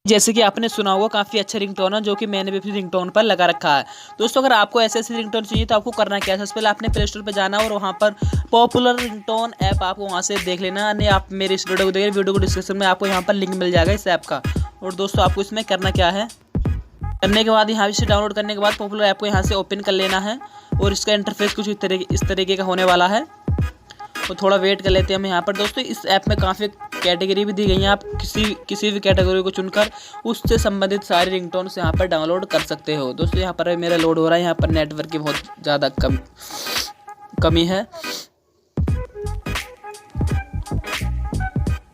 जैसे कि आपने सुना होगा काफ़ी अच्छा रिंगटोन है जो कि मैंने भी अपनी रिंगटोन पर लगा रखा है। दोस्तों अगर आपको ऐसे ऐसे रिंगटोन चाहिए तो आपको करना क्या है, सबसे पहले आपने प्ले स्टोर पर जाना और वहाँ पर पॉपुलर रिंगटोन ऐप आपको वहाँ से देख लेना। नहीं आप मेरे इस वीडियो को देखिए, वीडियो को डिस्क्रिप्शन में आपको यहाँ पर लिंक मिल जाएगा इस ऐप का। और दोस्तों आपको इसमें करना क्या है, करने के बाद यहाँ से डाउनलोड करने के बाद पॉपुलर ऐप को यहाँ से ओपन कर लेना है। और इसका इंटरफेस कुछ इस तरीके का होने वाला है। तो थोड़ा वेट कर लेते हैं हम यहाँ पर। दोस्तों इस ऐप में काफ़ी कैटेगरी भी दी गई हैं, आप किसी भी कैटेगरी को चुनकर उससे संबंधित सारे रिंगटोन्स यहाँ पर डाउनलोड कर सकते हो। दोस्तों यहाँ पर मेरा लोड हो रहा है, यहाँ पर नेटवर्क की बहुत ज़्यादा कमी है।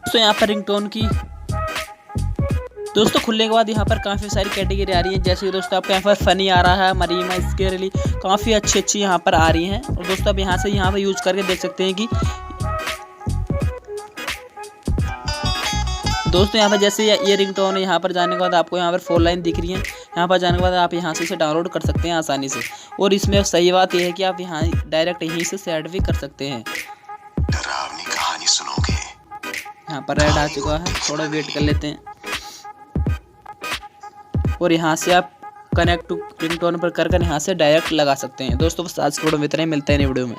दोस्तों यहाँ पर रिंगटोन की दोस्तों खुलने के बाद यहाँ पर काफ़ी सारी कैटेगरी आ रही है। जैसे कि दोस्तों आपको यहाँ पर फ़नी आ रहा है, मरीमा, स्केरली, काफ़ी अच्छी यहाँ पर आ रही हैं। और दोस्तों आप यहाँ पर यूज करके देख सकते हैं कि दोस्तों यहाँ पर जैसे ये रिंगटोन है, यहाँ पर जाने के बाद आपको यहाँ पर 4 लाइन दिख रही है। यहाँ पर जाने के बाद आप यहाँ से इसे डाउनलोड कर सकते हैं आसानी से। और इसमें सही बात यह है कि आप यहाँ डायरेक्ट यहीं से सेट भी कर सकते हैं। डरावनी कहानी सुनोगे। यहाँ पर ऐड आ चुका है, थोड़ा वेट कर लेते हैं। और यहाँ से आप कनेक्ट टू रिंगटोन पर कर यहाँ से डायरेक्ट लगा सकते हैं। दोस्तों बस आज के वीडियो में इतना ही, मिलते हैं नई वीडियो में।